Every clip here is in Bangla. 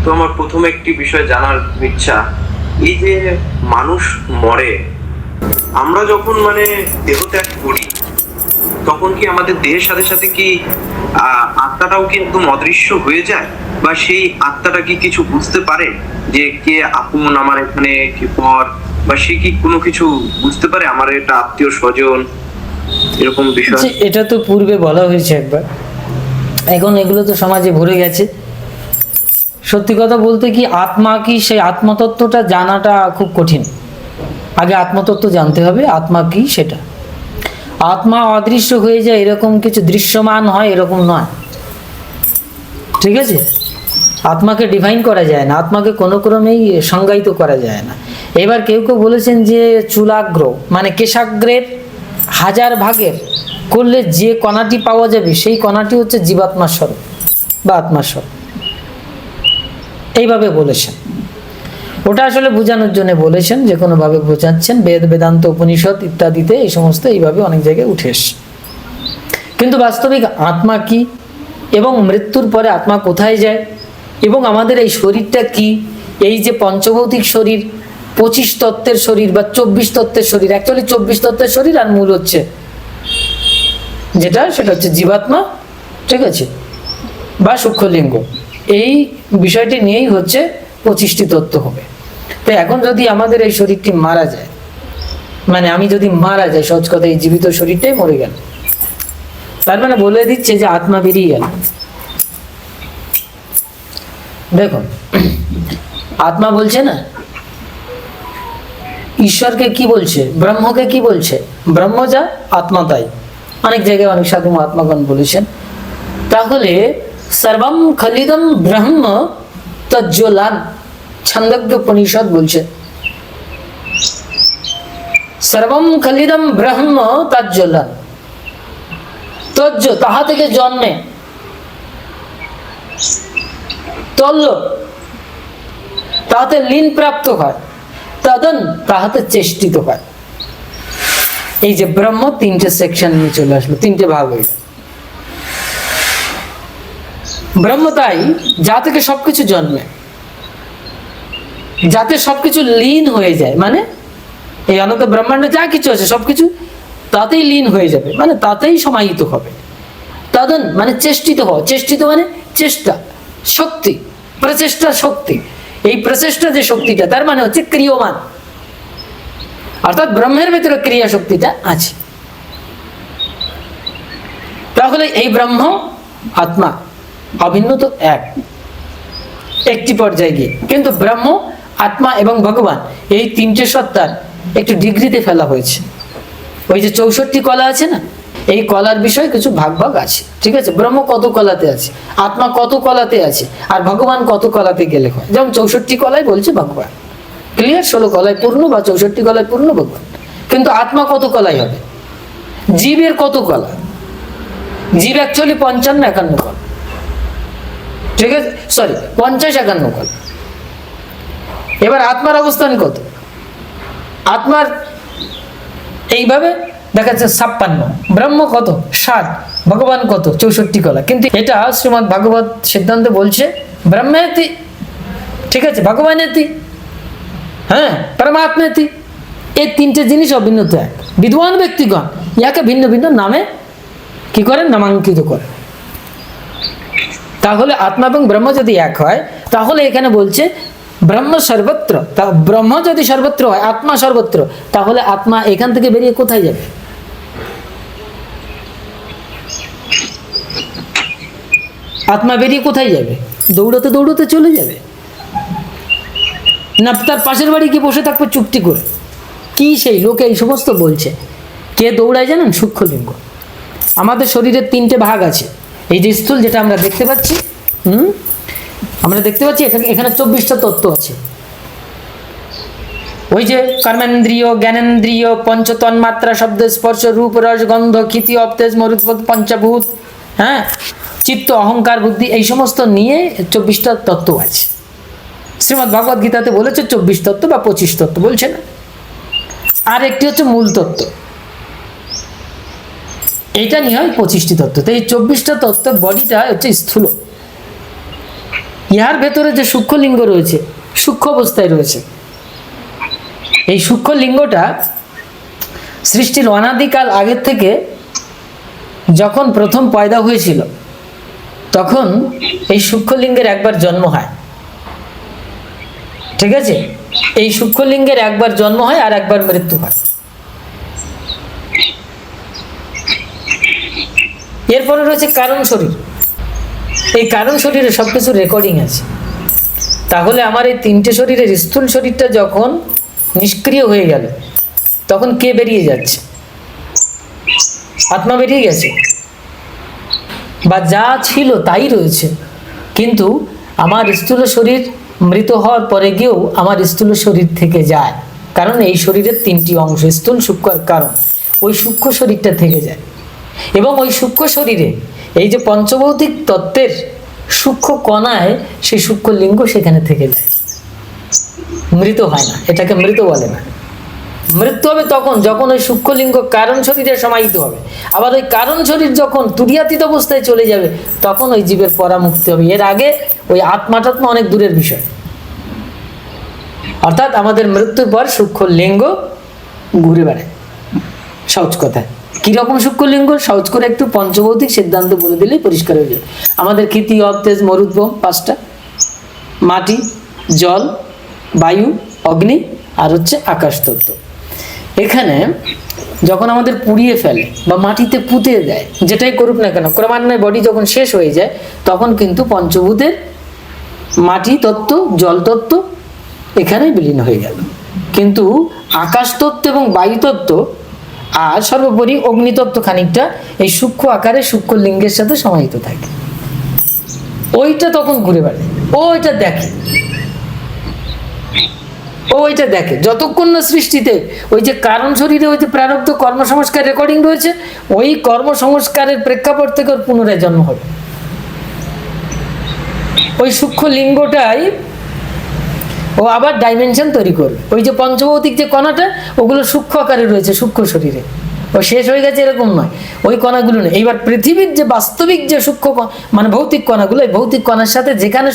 তো আমার প্রথমে একটি বিষয় জানার ইচ্ছা, এই যে মানুষ মরে, আমরা যখন মানে দেহ ত্যাগ করি, তখন কি আমাদের দেহের সাথে সাথে কি আত্মাটাও কি একদম অদৃশ্য হয়ে যায়, বা সেই আত্মাটা কি কিছু বুঝতে পারে যে কে আপন আমার এখানে কি পর, বা সে কি কোনো কিছু বুঝতে পারে আমার এটা আত্মীয় স্বজন, এরকম বিষয়? এটা তো পূর্বে বলা হয়েছে একবার, এখন এগুলো তো সমাজে ভরে গেছে। সত্যি কথা বলতে কি, আত্মা কি, সেই আত্মতত্ত্বটা জানাটা খুব কঠিন। আগে আত্মতত্ত্ব জানতে হবে, আত্মা কি সেটা। আত্মা অদৃশ্য হয়ে যায় এরকম কিছু, দৃশ্যমান হয় এরকম নয়, ঠিক আছে? আত্মাকে ডিফাইন করা যায় না, আত্মাকে কোনো ক্রমেই সংজ্ঞায়িত করা যায় না। এবার কেউ কেউ বলেছেন যে চুলাগ্র মানে কেশাগ্রের 1000 ভাগের করলে যে কণাটি পাওয়া যাবে সেই কণাটি হচ্ছে জীবাত্মার স্বরূপ বা আত্মার স্বরূপ, এইভাবে বলেছেন। ওটা আসলে বোঝানোর জন্য বলেছেন, যে কোনোভাবে বোঝাচ্ছেন। বেদ, বেদান্ত, উপনিষদ ইত্যাদিতে এই সমস্ত এইভাবে অনেক জায়গায় উঠে এসছে। কিন্তু বাস্তবিক আত্মা কি, এবং মৃত্যুর পরে আত্মা কোথায় যায়, এবং আমাদের এই শরীরটা কি, এই যে পঞ্চভৌতিক শরীর, 25 তত্ত্বের শরীর বা 24 তত্ত্বের শরীর, অ্যাকচুয়ালি 24 তত্ত্বের শরীর, আর মূল হচ্ছে সেটা হচ্ছে জীবাত্মা, ঠিক আছে, বা সূক্ষ্মলিঙ্গ। এই বিষয়টি নিয়েই হচ্ছে 25টি তত্ত্ব হবে। তো এখন যদি আমাদের এই শরীরটি মারা যায়, মানে আমি যদি মারা যাই, সহজ কথা, এই জীবিত শরীরটাই মরে গেল, তার মানে বলে দিচ্ছে যে আত্মা বেরিয়ে গেল। দেখুন, আত্মা বলছে না, ঈশ্বরকে কি বলছে, ব্রহ্মকে কি বলছে, ব্রহ্ম যা আত্মা তাই। অনেক জায়গায় অনেক সাধু মহাত্মাগণ বলেছেন। তাহলে সর্বম খলিদম ব্রহ্ম তজ্জ্বলান, ছন্দজ্ঞ উপনিষদ বলছে, সর্বম খলিদম ব্রহ্ম তজ্জ্বলান, তজ্জ তাহা থেকে জন্মে, তল্ল তাহাতে লীন প্রাপ্ত হয়, তদন তাহাতে চেষ্টিত হয়। এই যে ব্রহ্ম 3টে সেকশন নিয়ে চলে আসলো, 3টে ভাগ হয়ে গেল। ব্রহ্ম তাই যা থেকে সবকিছু জন্মে, যাতে সবকিছু লীন হয়ে যায়, মানে এই অনন্ত ব্রহ্মাণ্ডে যা কিছু আছে সবকিছু তাতেই লীন হয়ে যাবে, মানে তাতেই সমাহিত হবে। তদন মানে চেষ্টিত হওয়া, চেষ্টিত মানে চেষ্টা, শক্তি, প্রচেষ্টা শক্তি। এই প্রচেষ্টা যে শক্তিটা, তার মানে হচ্ছে ক্রিয়মান, অর্থাৎ ব্রহ্মের ভিতরে ক্রিয়া শক্তিটা আছে। তাহলে এই ব্রহ্ম আত্মা অভিন্ন তো একটি পর্যায়ে গিয়ে, কিন্তু ব্রহ্ম, আত্মা এবং ভগবান এই 3টে সত্তার একটু ডিগ্রিতে ফেলা হয়েছে। ওই যে 64 কলা আছে না, এই কলার বিষয়ে কিছু ভাগ ভাগ আছে, ঠিক আছে? ব্রহ্ম কত কলাতে আছে, আত্মা কত কলাতে আছে, আর ভগবান কত কলাতে গেলে হয়। যেমন 64 কলায় বলছে ভগবান, ক্লিয়ার, 16 কলায় পূর্ণ বা 64 কলায় পূর্ণ ভগবান। কিন্তু আত্মা কত কলাই হবে, জীবের কত কলা, জীব অ্যাকচুয়ালি 55-51 কলা, ঠিক আছে, সরি 50-51 কলা। এবার আত্মার অবস্থান কত, আত্মার এইভাবে দেখাচ্ছে 56, ব্রহ্ম কত 60, ভগবান কত 64 কলা। কিন্তু এটা শ্রীমদ্ ভাগবত সিদ্ধান্তে বলছে ব্রহ্মেতি, ঠিক আছে, ভগবানেতি, হ্যাঁ, পরমাত্মেতি। এই 3টে জিনিস অভিন্ন তো এক। বিদ্বান ব্যক্তিগণ ইয়াকে ভিন্ন ভিন্ন নামে কি করেন, নামাঙ্কিত করেন। তাহলে আত্মা এবং ব্রহ্ম যদি এক হয়, তাহলে এখানে বলছে ব্রহ্ম সর্বত্র, তা ব্রহ্ম যদি সর্বত্র হয়, আত্মা সর্বত্র, তাহলে আত্মা এখান থেকে বেরিয়ে কোথায় যাবে? আত্মা বেরিয়ে কোথায় যাবে? দৌড়াতে দৌড়াতে চলে যাবে, না তার পাশের বাড়ি গিয়ে বসে থাকবে চুপটি করে? কি সেই লোকে এই সমস্ত বলছে, কে দৌড়ায় জানেন? সূক্ষ্মলিঙ্গ। আমাদের শরীরের 3টে ভাগ আছে। এই যে স্থূল, যেটা আমরা দেখতে পাচ্ছি, আমরা দেখতে পাচ্ছি এখানে 24টা তত্ত্ব আছে। ওই যে কর্মেন্দ্রিয়, জ্ঞানেন্দ্রিয়, পঞ্চ তন্মাত্রা, শব্দ, স্পর্শ, রূপ, রস, গন্ধ, ক্ষিতি, অবতেজ, মরুৎপদ, পঞ্চভূত, হ্যাঁ, চিত্ত, অহংকার, বুদ্ধি, এই সমস্ত নিয়ে 24টা তত্ত্ব আছে। শ্রীমদ্ ভগবদ গীতাতে বলেছে 24 তত্ত্ব বা 25 তত্ত্ব, বলছে না? আর একটি হচ্ছে মূল তত্ত্ব, এইটা নিয়ে হয় 25টি তত্ত্ব। তো এই 24টা তত্ত্ব বডিটা হচ্ছে স্থূল, ইহার ভেতরে যে সূক্ষ্ম লিঙ্গ রয়েছে, সূক্ষ্ম অবস্থায় রয়েছে, এই সূক্ষ্ম লিঙ্গটা সৃষ্টির অনাদিকাল আগের থেকে যখন প্রথম পয়দা হয়েছিল তখন এই সূক্ষ্ম লিঙ্গের একবার জন্ম হয়। ঠিক আছে, এই সূক্ষ্ম লিঙ্গের একবার জন্ম হয় আর একবার মৃত্যু হয়। এরপরে রয়েছে কারণ শরীর। এই কারণ শরীরে সবকিছু রেকর্ডিং আছে। তাহলে আমার এই তিনটে শরীরের স্থূল শরীরটা যখন নিষ্ক্রিয় হয়ে গেল তখন কে বেরিয়ে যাচ্ছে? আত্মা বেরিয়ে গেছে, বা যা ছিল তাই রয়েছে। কিন্তু আমার স্থূল শরীর মৃত হওয়ার পরে গিয়েও আমার স্থূল শরীর থেকে যায়, কারণ এই শরীরের তিনটি অংশ, স্থূল সূক্ষ্ম আর কারণ। ওই সূক্ষ্ম শরীরটা থেকে যায় এবং ওই সূক্ষ্ম শরীরে এই যে পঞ্চভৌতিক তত্ত্বের সূক্ষ্ম কণায় সেই সূক্ষ্ম লিঙ্গ সেখানে থেকে যায়, মৃত হয় না। এটাকে মৃত বলে না। মৃত্যু হবে তখন যখন ওই সূক্ষ্ম লিঙ্গ কারণ শরীরে সমাহিত হবে। আবার ওই কারণ শরীর যখন তুরিয়াতীত অবস্থায় চলে যাবে তখন ওই জীবের পরামুক্তি হবে। এর আগে ওই আত্মাটাত্মা অনেক দূরের বিষয়। অর্থাৎ আমাদের মৃত্যুর পর সূক্ষ্ম লিঙ্গ ঘুরে বেড়ায়। সহজ কথায় কিরকম সূক্ষ্ম লিঙ্গ, সহজ করে একটু পঞ্চভৌতিক সিদ্ধান্ত বলে দিলেই পরিষ্কার হয়ে যাবে। আমাদের ক্ষিতি, অব, তেজ, মরুদ্গম পাঁচটা, মাটি, জল, বায়ু, অগ্নি আর হচ্ছে আকাশ তত্ত্ব। এখানে যখন আমাদের পুড়িয়ে ফেলে বা মাটিতে পুঁতে দেয়, যেটাই করুক না কেন, ক্রমান্বয়ে বডি যখন শেষ হয়ে যায় তখন কিন্তু পঞ্চভূতের মাটি তত্ত্ব, জল তত্ত্ব এখানেই বিলীন হয়ে গেল। কিন্তু আকাশ তত্ত্ব এবং বায়ু তত্ত্ব আর সর্বোপরি অগ্নিতত্ত্ব খানিকটা এই সূক্ষ্ম আকারে সূক্ষ্ম লিঙ্গের সাথে সমাহিত থাকে। ওইটা তখন ঘুরে বেড়ায়, ওইটা দেখে, ওইটা দেখে যতক্ষণ না সৃষ্টিতে ওই যে কারণ শরীরে ওই যে প্রারব্ধ কর্মসংস্কার রেকর্ডিং রয়েছে, ওই কর্মসংস্কারের প্রেক্ষাপট থেকে ওর পুনরায় জন্ম হবে। ওই সূক্ষ্ম লিঙ্গটাই ও আবার ডাইমেনশন তৈরি করবে। ওই যে পঞ্চভৌতিক যে কণাটা, ওগুলো সূক্ষ্ম আকারে রয়েছে সূক্ষ্ম শরীরে, ও শেষ হয়ে গেছে এরকম নয়, ওই কণাগুলো নেই। এইবার পৃথিবীর যে বাস্তবিক যে সূক্ষ্ম মানে ভৌতিক কণাগুলো, এই ভৌতিক কণার সাথে যেখানে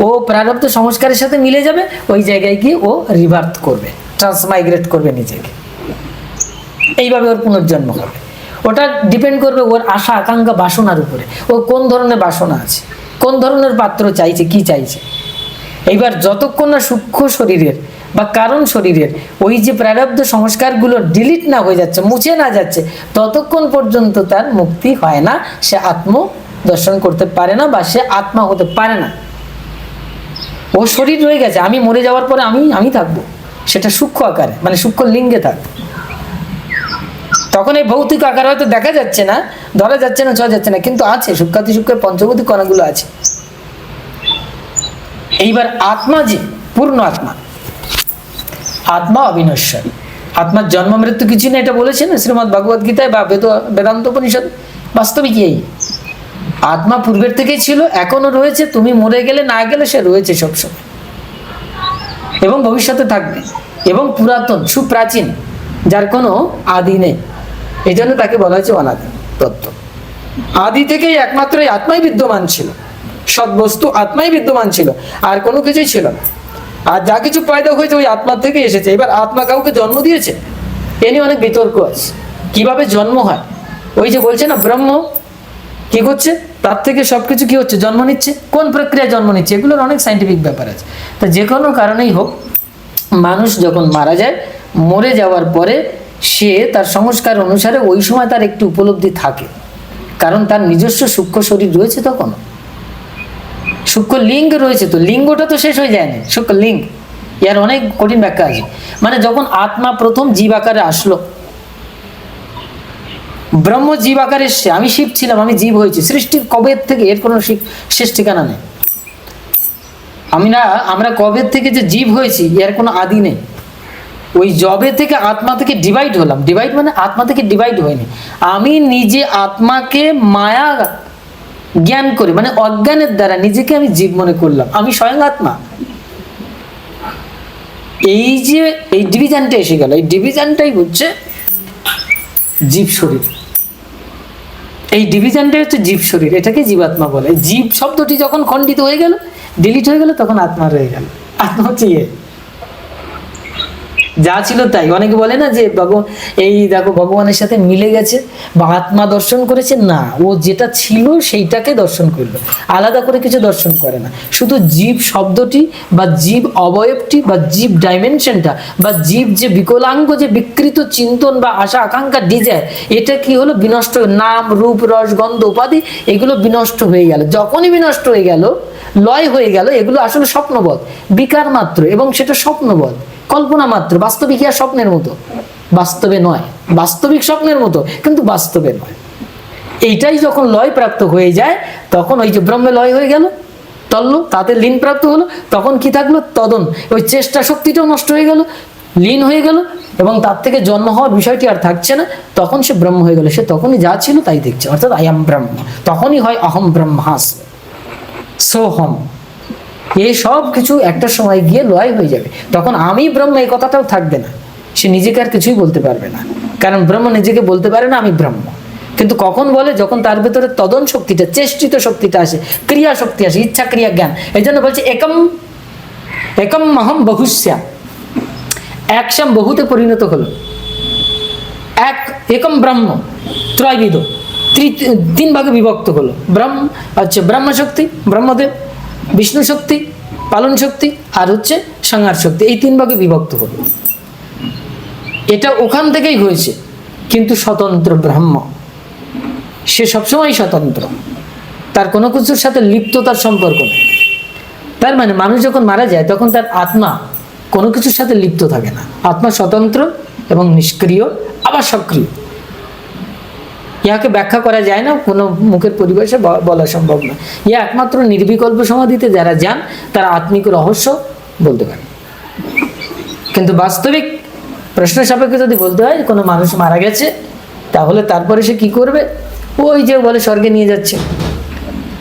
ও প্রারব্ধ সংস্কারের সাথে মিলে যাবে ওই জায়গায় গিয়ে ও রিভার্থ করবে, ট্রান্সমাইগ্রেট করবে নিজেকে। এইভাবে ওর পুনর্জন্ম হবে। ওটা ডিপেন্ড করবে ওর আশা আকাঙ্ক্ষা বাসনার উপরে, ও কোন ধরনের বাসনা আছে, কোন ধরনের পাত্র চাইছে, কি চাইছে। এইবার যতক্ষণ না সূক্ষ্ম শরীরের বা কারণ শরীরের ওই যে প্রারব্ধ সংস্কারগুলো ডিলিট না হয়ে যাচ্ছে, মুছে না যাচ্ছে, ততক্ষণ পর্যন্ত তার মুক্তি হয় না। সে আত্ম দর্শন করতে পারে না বা সে আত্মা হতে পারে না। ও শরীর রয়ে গেছে, আমি মরে যাওয়ার পরে আমি থাকবো, সেটা সূক্ষ্ম আকারে মানে সূক্ষ্ম লিঙ্গে থাকবে। তখন এই ভৌতিক আকার হয়তো দেখা যাচ্ছে না, ধরা যাচ্ছে না, ছোঁয়া যাচ্ছে না, কিন্তু আছে সূক্ষ্মাতি সূক্ষ্ম পঞ্চভৌতিক কণাগুলো আছে। এইবার আত্মা যে পূর্ণ আত্মা, আত্মা অবিনশ্বর, আত্মার জন্ম মৃত্যু কিছু না, এটা বলেছেন শ্রীমদ্ ভগবদ গীতায় বা বেদান্ত উপনিষদ। বাস্তবিক এই আত্মা পূর্বের থেকেই ছিল, এখনো রয়েছে। তুমি মরে গেলে না গেলে সে রয়েছে সবসময় এবং ভবিষ্যতে থাকবে, এবং পুরাতন সুপ্রাচীন, যার কোনো আদি নেই। এই জন্য তাকে বলা হয়েছে অনাদি তত্ত্ব। আদি থেকেই একমাত্র এই আত্মাই বিদ্যমান ছিল, সদ্বস্তু আত্মাই বিদ্যমান ছিল, আর কোনো কিছুই ছিল না। আর যা কিছু পয়দা হয়েছে ওই আত্মার থেকে এসেছে। এবার আত্মা কাউকে জন্ম দিয়েছে, এ নিয়ে অনেক বিতর্ক আছে, কিভাবে জন্ম হয়। ওই যে বলছে না ব্রহ্ম কি করছে, তার থেকে সবকিছু কি হচ্ছে, জন্ম নিচ্ছে। কোন প্রক্রিয়া জন্ম নিচ্ছে, এগুলোর অনেক সাইন্টিফিক ব্যাপার আছে। তো যে কোনো কারণেই হোক, মানুষ যখন মারা যায়, মরে যাওয়ার পরে সে তার সংস্কার অনুসারে ওই সময় তার একটি উপলব্ধি থাকে, কারণ তার নিজস্ব সূক্ষ্ম শরীর রয়েছে, তখন সূক্ষ্ম লিঙ্গ রয়েছে। তো লিঙ্গটা তো শেষ হয়ে যায়নি, সূক্ষ্ম লিঙ্গ, এর অনেক কঠিন ব্যাখ্যা আছে। মানে যখন আত্মা প্রথম জীব আকারে আসলো, ব্রহ্ম জীব আকারে এসছে, আমি শিব ছিলাম, আমি জীব হয়েছি সৃষ্টির কবে থেকে, এর কোনো শেষ ঠিকানা নেই। আমরা কবে থেকে যে জীব হয়েছি এর কোনো আদি নেই। ওই জবে থেকে আত্মা থেকে ডিভাইড হলাম, ডিভাইড মানে আত্মা থেকে ডিভাইড হয়নি। আমি নিজে আত্মাকে মায়া জ্ঞান করে, মানে অজ্ঞানের দ্বারা নিজেকে আমি জীব মনে করলাম, আমি স্বয়ং আত্মা। এই যে এই ডিভিশনটা এসে গেল, এই ডিভিশনটাই হচ্ছে জীব শরীর। এই ডিভিশনটাই হচ্ছে জীব শরীর, এটাকে জীবাত্মা বলে। জীব শব্দটি যখন খণ্ডিত হয়ে গেল, ডিলিট হয়ে গেল, তখন আত্মা রয়ে গেল। আত্মা হচ্ছে ইয়ে, যা ছিল তাই। অনেকে বলে না যে এই দেখো ভগবানের সাথে মিলে গেছে বা আত্মা দর্শন করেছে, না, ও যেটা ছিল সেইটাকে দর্শন করলো, আলাদা করে কিছু দর্শন করে না। শুধু জীব শব্দটি বা জীব অবয়বটি বা জীব ডাইমেনশনটা বা জীব যে বিকলাঙ্গ যে বিকৃত চিন্তন বা আশা আকাঙ্ক্ষা ডিজায়ার, এটা কি হলো বিনষ্ট, নাম রূপ রস গন্ধ উপাধি এগুলো বিনষ্ট হয়ে গেল। যখনই বিনষ্ট হয়ে গেল, লয় হয়ে গেল, এগুলো আসলে স্বপ্নবৎ, বিকার মাত্র, এবং সেটা স্বপ্নবৎ, কল্পনা মাত্র, বাস্তবিক আর স্বপ্নের মতো, বাস্তবে নয়, বাস্তবিক স্বপ্নের মতো কিন্তু বাস্তবে নয়। এইটাই যখন লয় প্রাপ্ত হয়ে যায়, তখন ওই যে ব্রহ্মে লয় হয়ে গেল, তল্ল, তাতে লীন প্রাপ্ত হলো, তখন কি থাকলো, তদন, ওই চেষ্টা শক্তিটাও নষ্ট হয়ে গেল, লীন হয়ে গেল, এবং তার থেকে জন্ম হওয়ার বিষয়টি আর থাকছে না, তখন সে ব্রহ্ম হয়ে গেল। সে তখনই যা ছিল তাই দেখছে, অর্থাৎ আই এম ব্রহ্ম। তখনই হয় অহম ব্রহ্মাস্মি সোহম। এই সব কিছু একটা সময় গিয়ে লয় হয়ে যাবে, তখন আমি ব্রহ্ম এই কথাটাও থাকবে না, সে নিজেকে আর কিছুই বলতে পারবে না, কারণ ব্রহ্ম নিজেকে বলতে পারে না আমি ব্রহ্ম। কিন্তু কখন বলে, যখন তার ভেতরে তদন শক্তিটা, চেষ্টিত শক্তিটা আসে, ক্রিয়া শক্তি আসে, ইচ্ছা ক্রিয়া জ্ঞান। এই জন্য বলছে একম একম অহম বহুস্যা, একশম বহুতে পরিণত হলো, একম ব্রহ্ম ত্রয়বিদ, তিন ভাগে বিভক্ত হলো। ব্রহ্ম শক্তি, ব্রহ্মদেব, বিষ্ণু শক্তি, পালন শক্তি, আর হচ্ছে সংহার শক্তি, এই তিন ভাগে বিভক্ত হলো। এটা ওখান থেকেই হয়েছে, কিন্তু স্বতন্ত্র ব্রহ্ম, সে সবসময় স্বতন্ত্র, তার কোনো কিছুর সাথে লিপ্ততার সম্পর্ক নেই। তার মানে মানুষ যখন মারা যায়, তখন তার আত্মা কোনো কিছুর সাথে লিপ্ত থাকে না, আত্মা স্বতন্ত্র এবং নিষ্ক্রিয়, আবার সক্রিয়। ইহাকে ব্যাখ্যা করা যায় না, কোনো মুখের পরিবেশে বলা সম্ভব না। ইহা একমাত্র নির্বিকল্প সমাধিতে যারা যান, তারা আত্মিক রহস্য বলতে পারে। কিন্তু বাস্তবিক প্রশ্ন সাপেক্ষে যদি বলতে হয়, কোনো মানুষ মারা গেছে, তাহলে তারপরে সে কি করবে, ওই যে বলে স্বর্গে নিয়ে যাচ্ছে,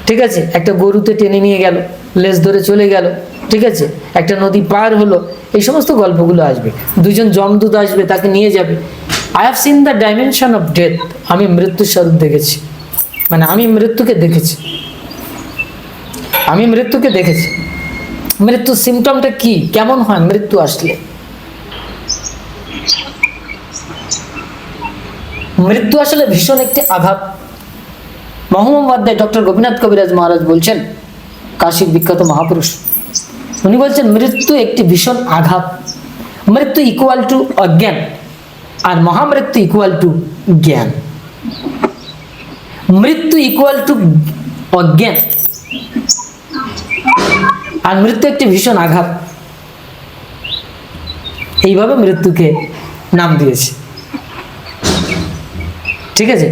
ঠিক আছে, একটা গরুতে টেনে নিয়ে গেল, লেজ ধরে চলে গেল, ঠিক আছে, একটা নদী পার হলো, এই সমস্ত গল্পগুলো আসবে। দুজন যমদূত আসবে, তাকে নিয়ে যাবে। I have seen the dimension of death, আমি মৃত্যুর স্বরূপ দেখেছি, মানে আমি মৃত্যুকে দেখেছি, আমি মৃত্যুকে দেখেছি। মৃত্যুর সিমটমটা কি, কেমন হয় মৃত্যু আসলে? মৃত্যু আসলে ভীষণ একটি আঘাত। মহোপাধ্যায় ডক্টর গোপীনাথ কবিরাজ মহারাজ বলছেন, কাশীর বিখ্যাত মহাপুরুষ, উনি বলছেন মৃত্যু একটি ভীষণ আঘাত। মৃত্যু ইকুয়াল টু অজ্ঞান, আর মহামৃত্যু ইকুয়াল টু জ্ঞান। মৃত্যু ইকুয়াল টু অজ্ঞান, আর মৃত্যু একটি ভীষণ আঘাত। এইভাবে মৃত্যুকে নাম দিয়েছে, ঠিক আছে।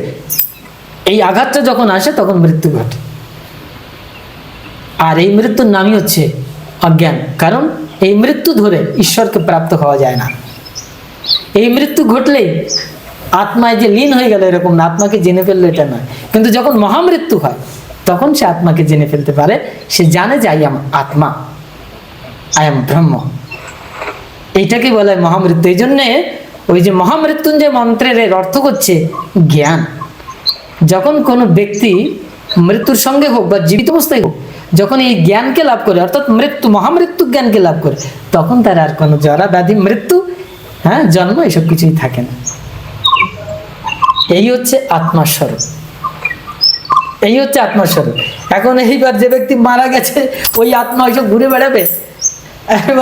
এই আঘাতটা যখন আসে, তখন মৃত্যু ঘটে, আর এই মৃত্যুর নামই হচ্ছে অজ্ঞান। কারণ এই মৃত্যু ধরে ঈশ্বরকে প্রাপ্ত হওয়া যায় না। এই মৃত্যু ঘটলেই আত্মায় যে লীন হয়ে গেল এরকম না, আত্মাকে জেনে ফেললো এটা নয়। কিন্তু যখন মহামৃত্যু হয়, তখন সে আত্মাকে জেনে ফেলতে পারে, সে জানে যে আই এম আত্মা, আই এম ব্রহ্ম। এইটাকে বলা হয় মহামৃত্যু। এই জন্যে ওই যে মহামৃত্যুঞ্জয় মন্ত্রের এর অর্থ হচ্ছে জ্ঞান। যখন কোনো ব্যক্তি মৃত্যুর সঙ্গে হোক বা জীবিত অবস্থায় হোক, যখন এই জ্ঞানকে লাভ করে, অর্থাৎ মহামৃত্যু জ্ঞানকে লাভ করে, তখন তার আর কোনো জরা ব্যাধি, মৃত্যু, জন্ম, এসব কিছুই থাকে না। এই হচ্ছে আত্মাস্বরূপ, এই হচ্ছে আত্মাস্বরূপ। এখন এইবার যে ব্যক্তি মারা গেছে, ওই আত্মা ওইসব ঘুরে বেড়াবে,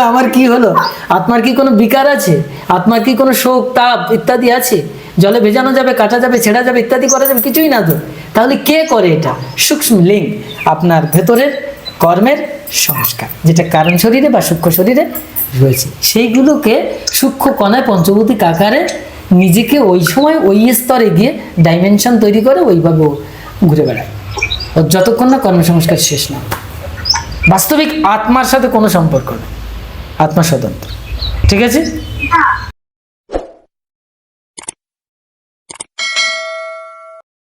আমার কি হলো, আত্মার কি কোনো বিকার আছে, আত্মার কি কোনো শোক তাপ ইত্যাদি আছে? জলে ভেজানো যাবে, কাটা যাবে, ছেঁড়া যাবে, ইত্যাদি করা যাবে, কিছুই না তো। তাহলে কে করে এটা? সূক্ষ্ম লিঙ্গ, আপনার ভেতরের কর্মের সংস্কার, যেটা কারণ শরীরে বা সূক্ষ্ম শরীরে রয়েছে, সেইগুলোকে সূক্ষ্ম কণায় পঞ্চভৌতিক আকারে নিজেকে ওই সময় ওই স্তরে গিয়ে ডাইমেনশন তৈরি করে, ওইভাবে ঘুরে বেড়ায়, যতক্ষণ না কর্মসংস্কার শেষ না। বাস্তবিক আত্মার সাথে কোনো সম্পর্ক নেই, আত্মা স্বতন্ত্র, ঠিক আছে।